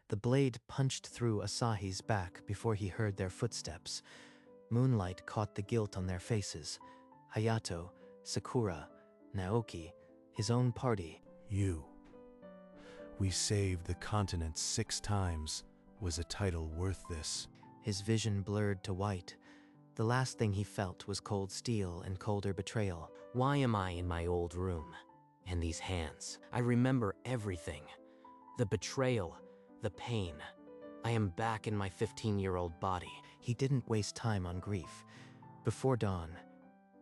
The blade punched through Asahi's back before he heard their footsteps. Moonlight caught the gilt on their faces. Hayato, Sakura, Naoki, his own party. You. We saved the continent 6 times. Was a title worth this? His vision blurred to white. The last thing he felt was cold steel and colder betrayal. Why am I in my old room? And these hands. I remember everything. The betrayal, the pain. I am back in my 15-year-old body. He didn't waste time on grief. Before dawn,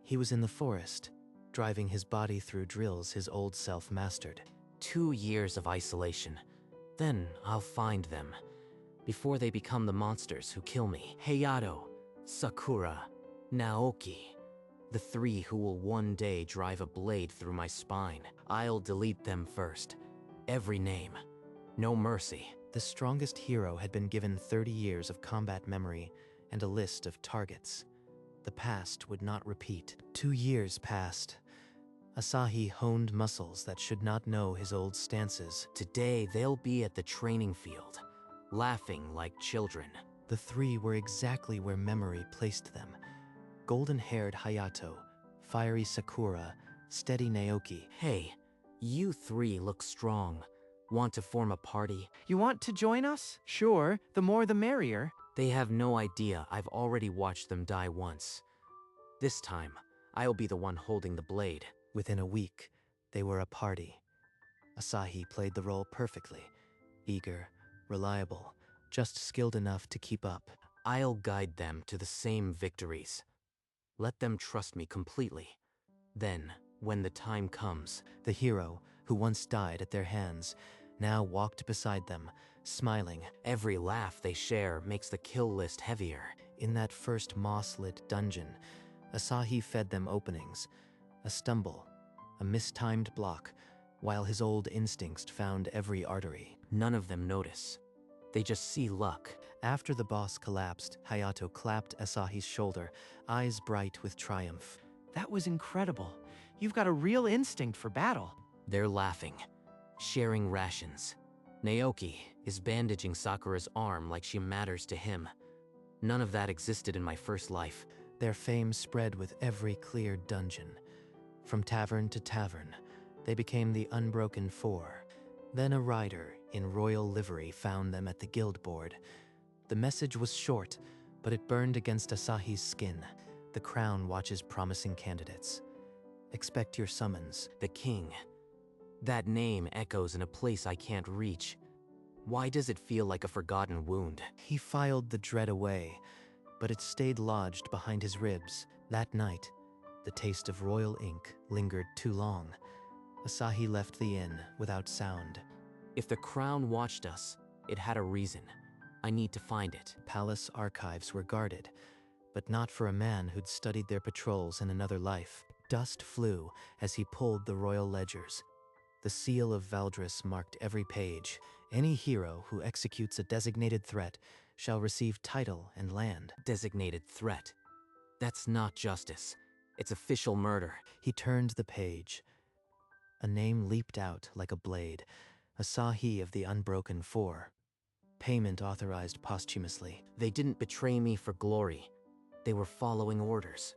he was in the forest, driving his body through drills his old self mastered. 2 years of isolation. Then I'll find them. Before they become the monsters who kill me. Hayato, Sakura, Naoki. The 3 who will one day drive a blade through my spine. I'll delete them first. Every name. No mercy. The strongest hero had been given 30 years of combat memory and a list of targets. The past would not repeat. 2 years passed. Asahi honed muscles that should not know his old stances. Today they'll be at the training field, laughing like children. The 3 were exactly where memory placed them. Golden-haired Hayato, fiery Sakura, steady Naoki. Hey, you 3 look strong. Want to form a party? You want to join us? Sure, the more the merrier. They have no idea I've already watched them die once. This time, I'll be the one holding the blade. Within a week, they were a party. Asahi played the role perfectly. Eager, reliable, just skilled enough to keep up. I'll guide them to the same victories. Let them trust me completely. Then, when the time comes, the hero, who once died at their hands, now walked beside them, smiling. Every laugh they share makes the kill list heavier. In that first moss-lit dungeon, Asahi fed them openings. A stumble, a mistimed block, while his old instincts found every artery. None of them notice. They just see luck. After the boss collapsed, Hayato clapped Asahi's shoulder, eyes bright with triumph. That was incredible. You've got a real instinct for battle. They're laughing, sharing rations. Naoki is bandaging Sakura's arm like she matters to him. None of that existed in my first life. Their fame spread with every cleared dungeon. From tavern to tavern, they became the Unbroken Four. Then a rider in royal livery found them at the guild board. The message was short, but it burned against Asahi's skin. The crown watches promising candidates. Expect your summons. The king. That name echoes in a place I can't reach. Why does it feel like a forgotten wound? He filed the dread away, but it stayed lodged behind his ribs. That night, the taste of royal ink lingered too long. Asahi left the inn without sound. If the crown watched us, it had a reason. I need to find it. Palace archives were guarded, but not for a man who'd studied their patrols in another life. Dust flew as he pulled the royal ledgers. The seal of Valdris marked every page. Any hero who executes a designated threat shall receive title and land. Designated threat. That's not justice. It's official murder. He turned the page. A name leaped out like a blade. Asahi of the Unbroken Four. Payment authorized posthumously. They didn't betray me for glory. They were following orders.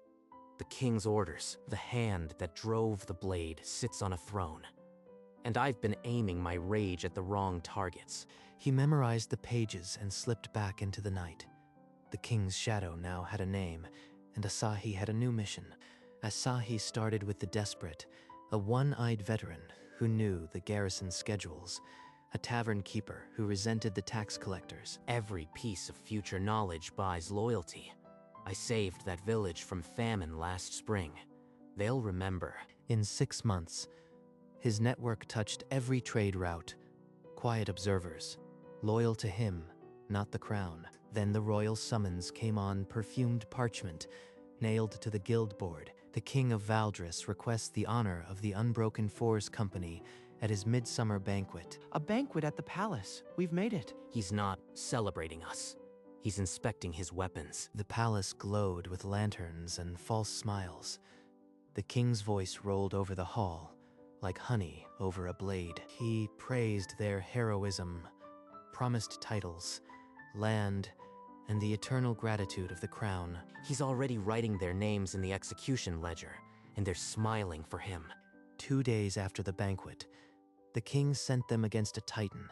The king's orders. The hand that drove the blade sits on a throne. And I've been aiming my rage at the wrong targets. He memorized the pages and slipped back into the night. The king's shadow now had a name, and Asahi had a new mission. Asahi started with the desperate, a one-eyed veteran who knew the garrison schedules, a tavern keeper who resented the tax collectors. Every piece of future knowledge buys loyalty. I saved that village from famine last spring. They'll remember. In 6 months, his network touched every trade route. Quiet observers, loyal to him, not the crown. Then the royal summons came on perfumed parchment, nailed to the guild board. The king of Valdris requests the honor of the Unbroken Four's company at his midsummer banquet. A banquet at the palace. We've made it. He's not celebrating us. He's inspecting his weapons. The palace glowed with lanterns and false smiles. The king's voice rolled over the hall, like honey over a blade. He praised their heroism, promised titles, land, and the eternal gratitude of the crown. He's already writing their names in the execution ledger, and they're smiling for him. 2 days after the banquet, the king sent them against a titan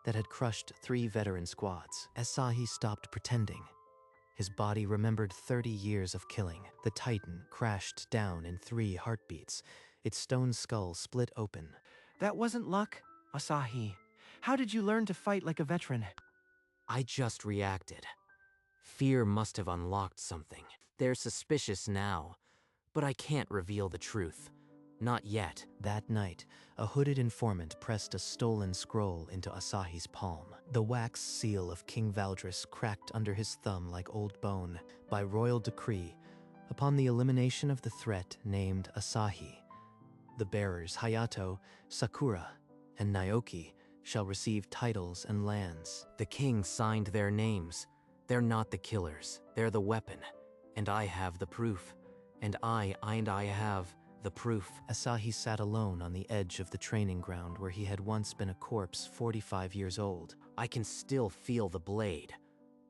that had crushed 3 veteran squads. Asahi stopped pretending. His body remembered 30 years of killing. The titan crashed down in 3 heartbeats, its stone skull split open. That wasn't luck, Asahi. How did you learn to fight like a veteran? I just reacted. Fear must have unlocked something. They're suspicious now, but I can't reveal the truth. Not yet. That night, a hooded informant pressed a stolen scroll into Asahi's palm. The wax seal of King Valdris cracked under his thumb like old bone. By royal decree, upon the elimination of the threat named Asahi, the bearers Hayato, Sakura, and Naoki shall receive titles and lands. The king signed their names. They're not the killers, they're the weapon. And I have the proof. And I have the proof. Asahi sat alone on the edge of the training ground where he had once been a corpse 45 years old. I can still feel the blade.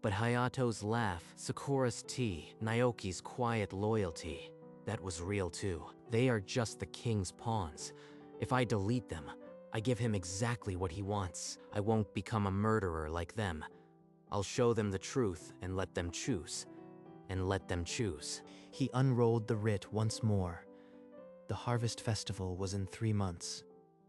But Hayato's laugh, Sakura's tea, Naoki's quiet loyalty, that was real too. They are just the king's pawns. If I delete them, I give him exactly what he wants. I won't become a murderer like them. I'll show them the truth and let them choose. And let them choose. He unrolled the writ once more. The Harvest Festival was in 3 months,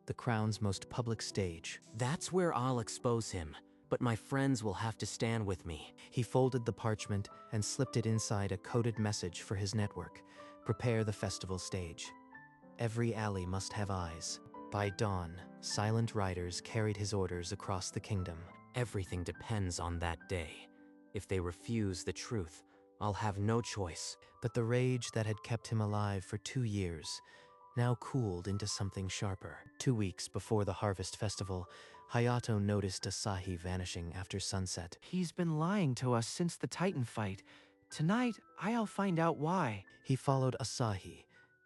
the crown's most public stage. That's where I'll expose him, but my friends will have to stand with me. He folded the parchment and slipped it inside a coded message for his network. Prepare the festival stage. Every alley must have eyes. By dawn, silent riders carried his orders across the kingdom. Everything depends on that day. If they refuse the truth, I'll have no choice. But the rage that had kept him alive for 2 years now cooled into something sharper. 2 weeks before the Harvest Festival, Hayato noticed Asahi vanishing after sunset. He's been lying to us since the Titan fight. Tonight, I'll find out why. He followed Asahi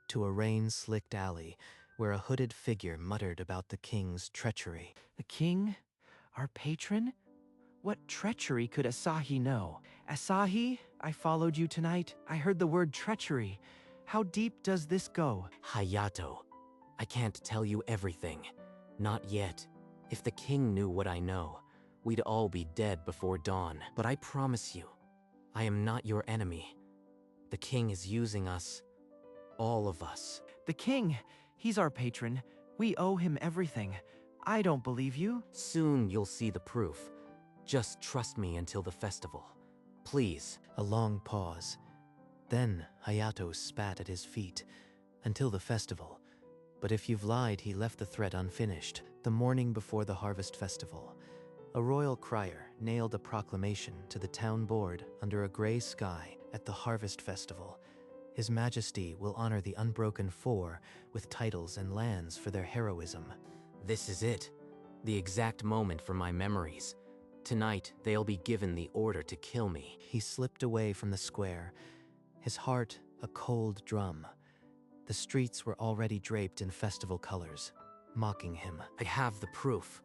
to a rain-slicked alley where a hooded figure muttered about the king's treachery. The king? Our patron? What treachery could Asahi know? Asahi, I followed you tonight. I heard the word treachery. How deep does this go? Hayato, I can't tell you everything. Not yet. If the king knew what I know, we'd all be dead before dawn. But I promise you, I am not your enemy. The king is using us. All of us. The king, he's our patron. We owe him everything. I don't believe you. Soon you'll see the proof. Just trust me until the festival. Please. A long pause. Then Hayato spat at his feet. Until the festival. But if you've lied, he left the threat unfinished. The morning before the Harvest Festival, a royal crier nailed a proclamation to the town board under a gray sky at the Harvest Festival. His Majesty will honor the Unbroken Four with titles and lands for their heroism. This is it. The exact moment for my memories. Tonight, they'll be given the order to kill me. He slipped away from the square, his heart a cold drum. The streets were already draped in festival colors, mocking him. I have the proof.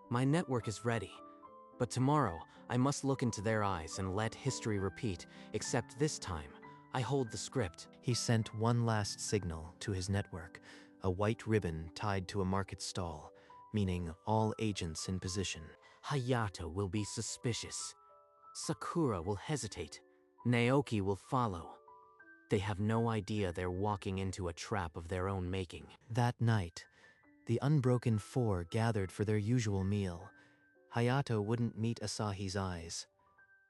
My network is ready. But tomorrow, I must look into their eyes and let history repeat, except this time, I hold the script. He sent one last signal to his network, a white ribbon tied to a market stall, meaning all agents in position. Hayato will be suspicious. Sakura will hesitate. Naoki will follow. They have no idea they're walking into a trap of their own making. That night, the Unbroken Four gathered for their usual meal. Hayato wouldn't meet Asahi's eyes.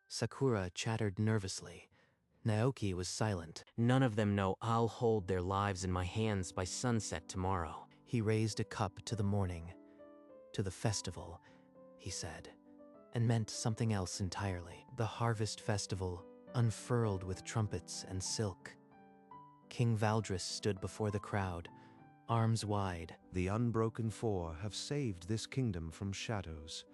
Sakura chattered nervously. Naoki was silent. None of them know I'll hold their lives in my hands by sunset tomorrow. He raised a cup to the morning. To the festival, he said, and meant something else entirely. The Harvest Festival unfurled with trumpets and silk. King Valdris stood before the crowd, arms wide. The Unbroken Four have saved this kingdom from shadows.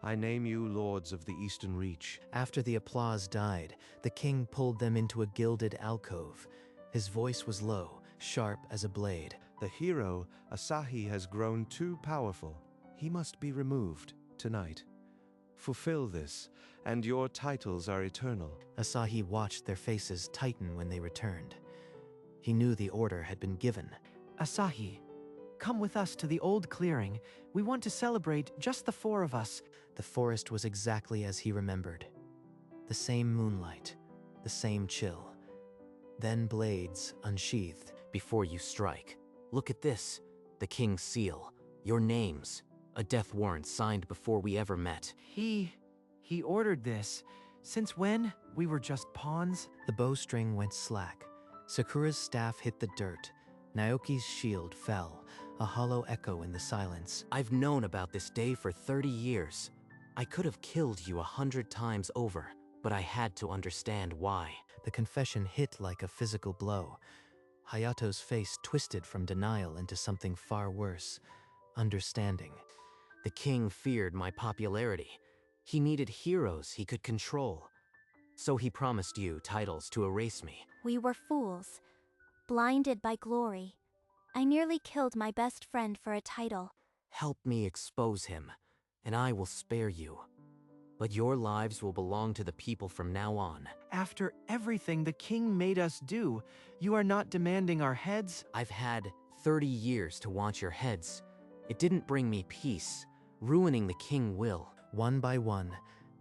I name you Lords of the Eastern Reach. After the applause died, the king pulled them into a gilded alcove. His voice was low, sharp as a blade. The hero, Asahi, has grown too powerful. He must be removed tonight. Fulfill this, and your titles are eternal. Asahi watched their faces tighten when they returned. He knew the order had been given. Asahi, come with us to the old clearing. We want to celebrate, just the four of us. The forest was exactly as he remembered. The same moonlight, the same chill. Then blades unsheathed. Before you strike, look at this. The king's seal. Your names. A death warrant signed before we ever met. He ordered this. Since when? We were just pawns? The bowstring went slack. Sakura's staff hit the dirt. Naoki's shield fell, a hollow echo in the silence. I've known about this day for 30 years. I could have killed you 100 times over, but I had to understand why. The confession hit like a physical blow. Hayato's face twisted from denial into something far worse, understanding. The king feared my popularity. He needed heroes he could control. So he promised you titles to erase me. We were fools, blinded by glory. I nearly killed my best friend for a title. Help me expose him, and I will spare you. But your lives will belong to the people from now on. After everything the king made us do, you are not demanding our heads? I've had 30 years to want your heads. It didn't bring me peace. Ruining the king will. One by one,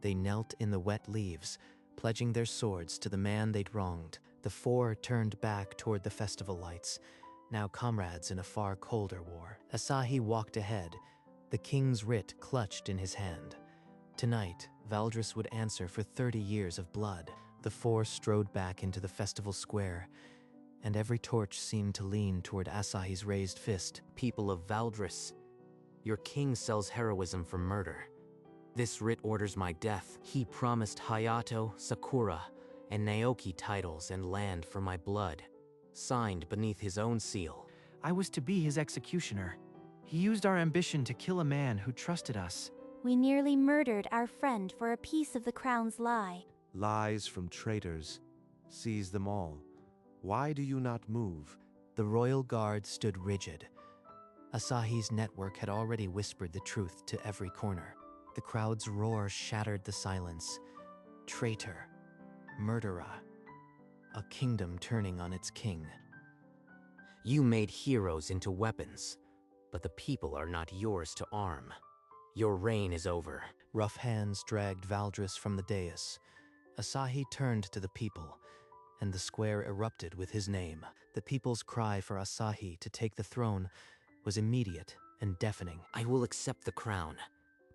they knelt in the wet leaves, pledging their swords to the man they'd wronged. The four turned back toward the festival lights, now comrades in a far colder war. Asahi walked ahead, the king's writ clutched in his hand. Tonight, Valdris would answer for 30 years of blood. The four strode back into the festival square, and every torch seemed to lean toward Asahi's raised fist. People of Valdris, your king sells heroism for murder. This writ orders my death. He promised Hayato, Sakura, and Naoki titles and land for my blood, signed beneath his own seal. I was to be his executioner. He used our ambition to kill a man who trusted us. We nearly murdered our friend for a piece of the crown's lie. Lies from traitors. Seize them all. Why do you not move? The royal guard stood rigid. Asahi's network had already whispered the truth to every corner. The crowd's roar shattered the silence. Traitor. Murderer. A kingdom turning on its king. You made heroes into weapons, but the people are not yours to arm. Your reign is over. Rough hands dragged Valdris from the dais. Asahi turned to the people, and the square erupted with his name. The people's cry for Asahi to take the throne was immediate and deafening. I will accept the crown,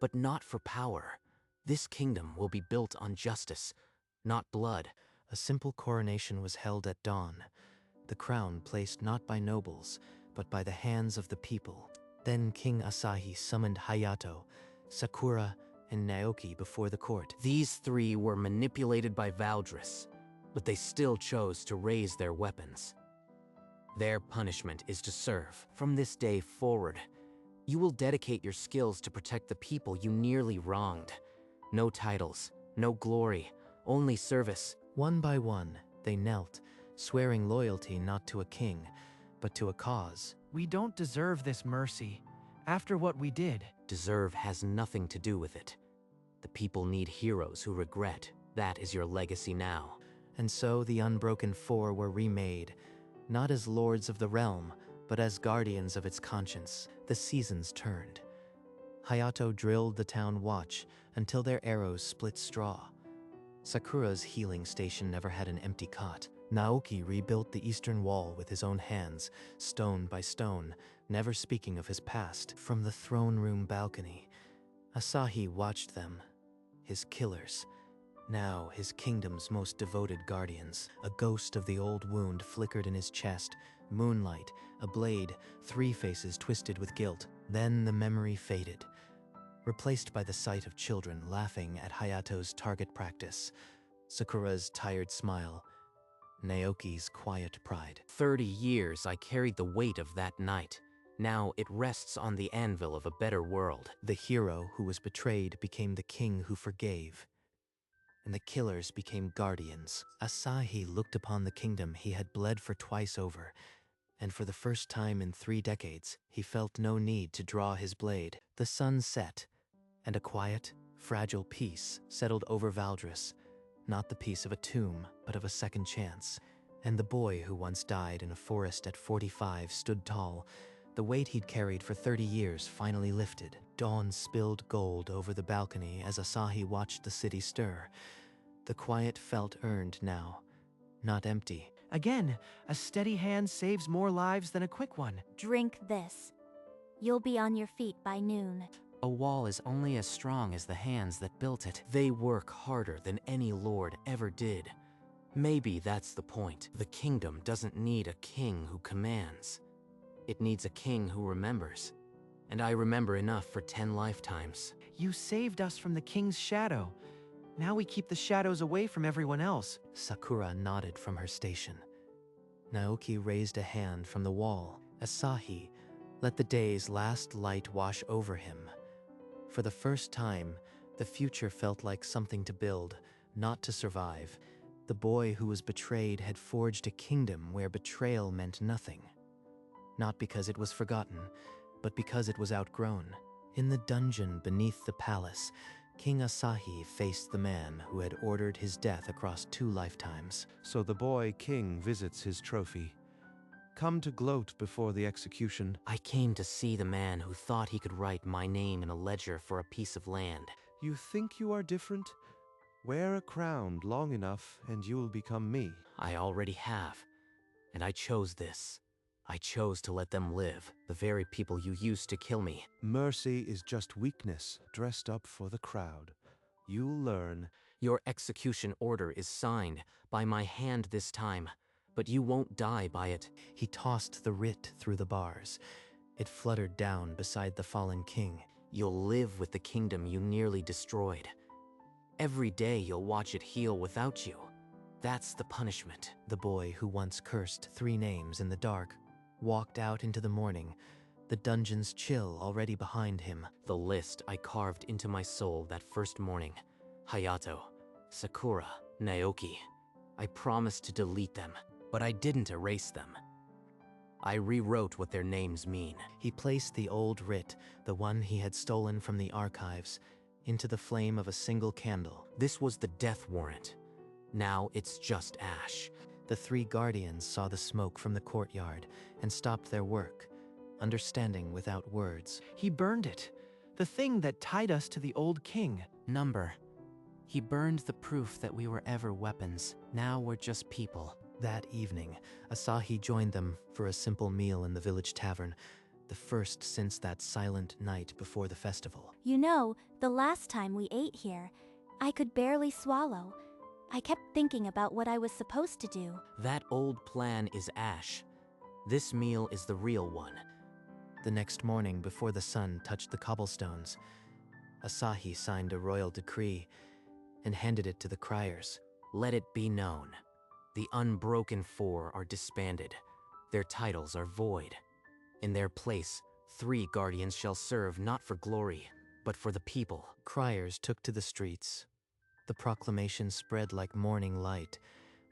but not for power. This kingdom will be built on justice, not blood. A simple coronation was held at dawn, the crown placed not by nobles, but by the hands of the people. Then King Asahi summoned Hayato, Sakura, and Naoki before the court. These three were manipulated by Valdris, but they still chose to raise their weapons. Their punishment is to serve. From this day forward, you will dedicate your skills to protect the people you nearly wronged. No titles, no glory, only service. One by one, they knelt, swearing loyalty not to a king, but to a cause. We don't deserve this mercy. After what we did. Deserve has nothing to do with it. The people need heroes who regret. That is your legacy now. And so the Unbroken Four were remade, not as lords of the realm, but as guardians of its conscience. The seasons turned. Hayato drilled the town watch until their arrows split straw. Sakura's healing station never had an empty cot. Naoki rebuilt the eastern wall with his own hands, stone by stone, never speaking of his past. From the throne room balcony, Asahi watched them, his killers, now his kingdom's most devoted guardians. A ghost of the old wound flickered in his chest, moonlight, a blade, three faces twisted with guilt. Then the memory faded, replaced by the sight of children laughing at Hayato's target practice, Sakura's tired smile, Naoki's quiet pride. 30 years I carried the weight of that night. Now it rests on the anvil of a better world. The hero who was betrayed became the king who forgave, and the killers became guardians. Asahi looked upon the kingdom he had bled for twice over, and for the first time in 3 decades, he felt no need to draw his blade. The sun set, and a quiet, Fragile peace settled over Valdris, not the peace of a tomb, but of a second chance. And the boy who once died in a forest at 45 stood tall. The weight he'd carried for 30 years finally lifted. Dawn spilled gold over the balcony as Asahi watched the city stir. The quiet felt earned now, not empty. Again, a steady hand saves more lives than a quick one. Drink this. You'll be on your feet by noon. A wall is only as strong as the hands that built it. They work harder than any lord ever did. Maybe that's the point. The kingdom doesn't need a king who commands. It needs a king who remembers. And I remember enough for 10 lifetimes. You saved us from the king's shadow. Now we keep the shadows away from everyone else. Sakura nodded from her station. Naoki raised a hand from the wall. Asahi let the day's last light wash over him. For the first time, the future felt like something to build, not to survive. The boy who was betrayed had forged a kingdom where betrayal meant nothing. Not because it was forgotten, but because it was outgrown. In the dungeon beneath the palace, King Asahi faced the man who had ordered his death across 2 lifetimes. So the boy king visits his trophy. Come to gloat before the execution. I came to see the man who thought he could write my name in a ledger for a piece of land. You think you are different? Wear a crown long enough and you will become me. I already have. And I chose this. I chose to let them live, the very people you used to kill me. Mercy is just weakness dressed up for the crowd. You'll learn. Your execution order is signed by my hand this time, but you won't die by it. He tossed the writ through the bars. It fluttered down beside the fallen king. You'll live with the kingdom you nearly destroyed. Every day you'll watch it heal without you. That's the punishment. The boy who once cursed 3 names in the dark walked out into the morning, the dungeon's chill already behind him. The list I carved into my soul that first morning. Hayato, Sakura, Naoki. I promised to delete them, but I didn't erase them. I rewrote what their names mean. He placed the old writ, the one he had stolen from the archives, into the flame of a single candle. This was the death warrant. Now it's just ash. The 3 guardians saw the smoke from the courtyard and stopped their work, understanding without words. He burned it. The thing that tied us to the old king. Number. He burned the proof that we were ever weapons. Now we're just people. That evening, Asahi joined them for a simple meal in the village tavern, the first since that silent night before the festival. You know, the last time we ate here, I could barely swallow. I kept thinking about what I was supposed to do. That old plan is ash. This meal is the real one. The next morning, before the sun touched the cobblestones, Asahi signed a royal decree and handed it to the criers. Let it be known. The Unbroken Four are disbanded. Their titles are void. In their place, 3 guardians shall serve not for glory, but for the people. Criers took to the streets. The proclamation spread like morning light,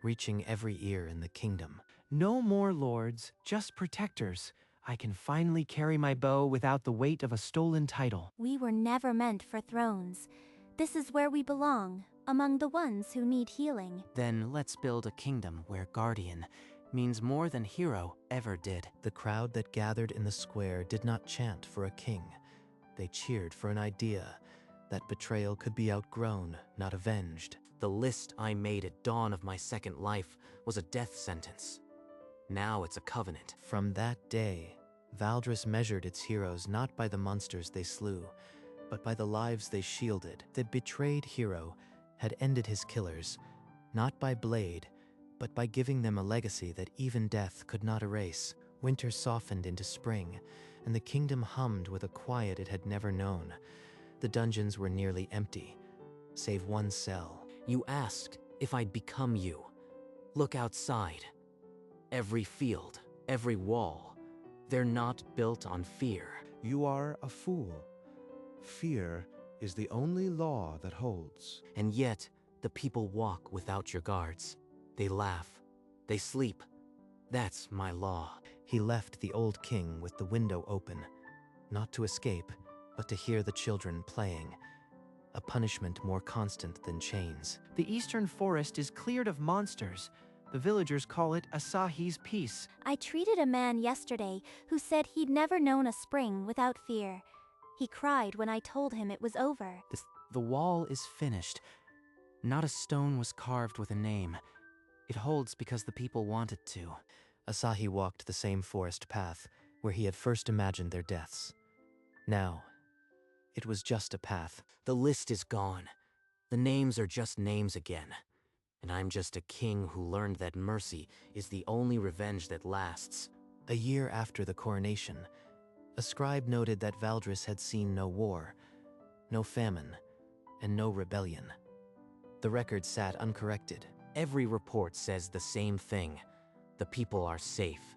reaching every ear in the kingdom. No more lords, just protectors. I can finally carry my bow without the weight of a stolen title. We were never meant for thrones. This is where we belong, among the ones who need healing. Then let's build a kingdom where guardian means more than hero ever did. The crowd that gathered in the square did not chant for a king. They cheered for an idea that betrayal could be outgrown, not avenged. The list I made at dawn of my second life was a death sentence. Now it's a covenant. From that day, Valdris measured its heroes not by the monsters they slew, but by the lives they shielded. The betrayed hero had ended his killers, not by blade, but by giving them a legacy that even death could not erase. Winter softened into spring, and the kingdom hummed with a quiet it had never known. The dungeons were nearly empty, save one cell. You asked if I'd become you. Look outside. Every field, every wall, they're not built on fear. You are a fool. Fear is the only law that holds. And yet, the people walk without your guards. They laugh. They sleep. That's my law. He left the old king with the window open, not to escape, but to hear the children playing. a punishment more constant than chains. The eastern forest is cleared of monsters. The villagers call it Asahi's Peace. I treated a man yesterday who said he'd never known a spring without fear. He cried when I told him it was over. The wall is finished. Not a stone was carved with a name. It holds because the people want it to. Asahi walked the same forest path where he had first imagined their deaths. Now, it was just a path. The list is gone. The names are just names again. And I'm just a king who learned that mercy is the only revenge that lasts. A year after the coronation, a scribe noted that Valdris had seen no war, no famine, and no rebellion. The record sat uncorrected. Every report says the same thing. The people are safe.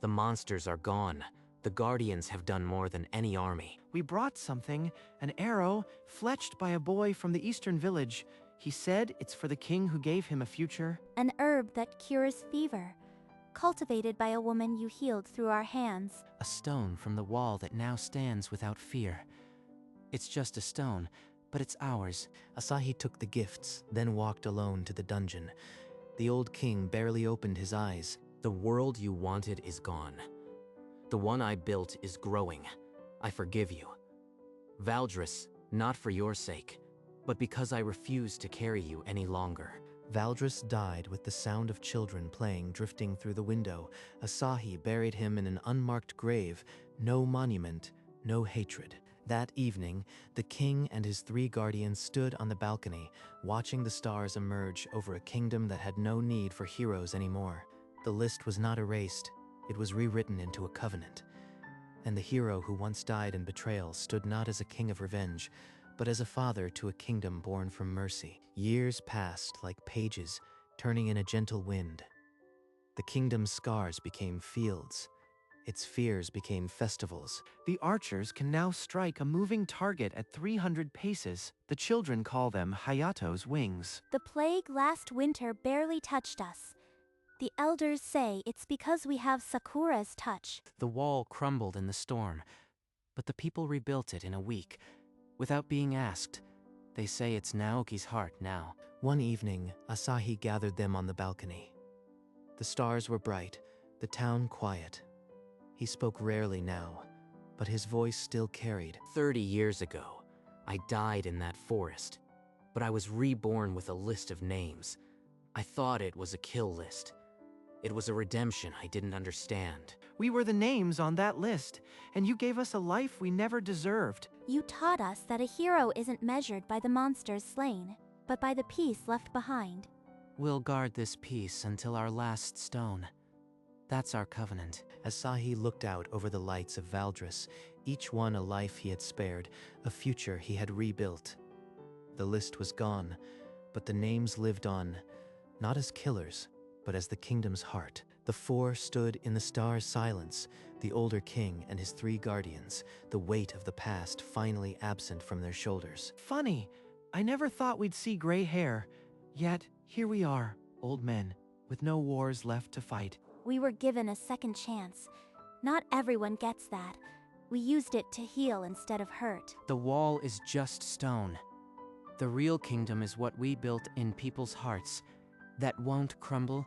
The monsters are gone. The Guardians have done more than any army. We brought something, an arrow, fletched by a boy from the eastern village. He said it's for the king who gave him a future. An herb that cures fever, cultivated by a woman you healed through our hands. A stone from the wall that now stands without fear. It's just a stone, but it's ours. Asahi took the gifts, then walked alone to the dungeon. The old king barely opened his eyes. The world you wanted is gone. The one I built is growing. I forgive you. Valdris, not for your sake, but because I refuse to carry you any longer. Valdris died with the sound of children playing drifting through the window. Asahi buried him in an unmarked grave. No monument, no hatred. That evening, the king and his 3 guardians stood on the balcony, watching the stars emerge over a kingdom that had no need for heroes anymore. The list was not erased. It was rewritten into a covenant. And the hero who once died in betrayal stood not as a king of revenge, but as a father to a kingdom born from mercy. Years passed like pages, turning in a gentle wind. The kingdom's scars became fields. Its fears became festivals. The archers can now strike a moving target at 300 paces. The children call them Hayato's wings. The plague last winter barely touched us. The elders say it's because we have Sakura's touch. The wall crumbled in the storm, but the people rebuilt it in a week. Without being asked, they say it's Naoki's heart now. One evening, Asahi gathered them on the balcony. The stars were bright, the town quiet. He spoke rarely now, but his voice still carried. 30 years ago, I died in that forest, but I was reborn with a list of names. I thought it was a kill list. It was a redemption I didn't understand. We were the names on that list, and you gave us a life we never deserved. You taught us that a hero isn't measured by the monsters slain, but by the peace left behind. We'll guard this peace until our last stone. That's our covenant. Asahi looked out over the lights of Valdris, each one a life he had spared, a future he had rebuilt. The list was gone, but the names lived on, not as killers, but as the kingdom's heart. The 4 stood in the star's silence, the older king and his 3 guardians, the weight of the past finally absent from their shoulders. Funny, I never thought we'd see gray hair. Yet, here we are, old men, with no wars left to fight. We were given a second chance. Not everyone gets that. We used it to heal instead of hurt. The wall is just stone. The real kingdom is what we built in people's hearts. That won't crumble.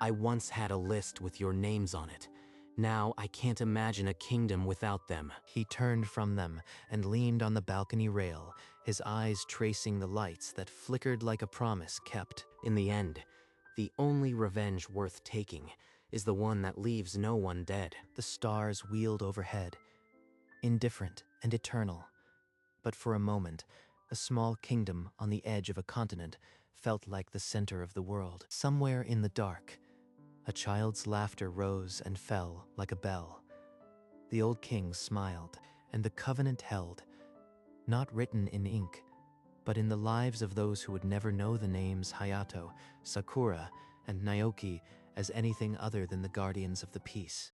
I once had a list with your names on it. Now I can't imagine a kingdom without them. He turned from them and leaned on the balcony rail, his eyes tracing the lights that flickered like a promise kept. In the end, the only revenge worth taking is the one that leaves no one dead. The stars wheeled overhead, indifferent and eternal. But for a moment, a small kingdom on the edge of a continent felt like the center of the world. Somewhere in the dark, a child's laughter rose and fell like a bell. The old king smiled, and the covenant held, not written in ink, but in the lives of those who would never know the names Hayato, Sakura, and Naoki as anything other than the guardians of the peace.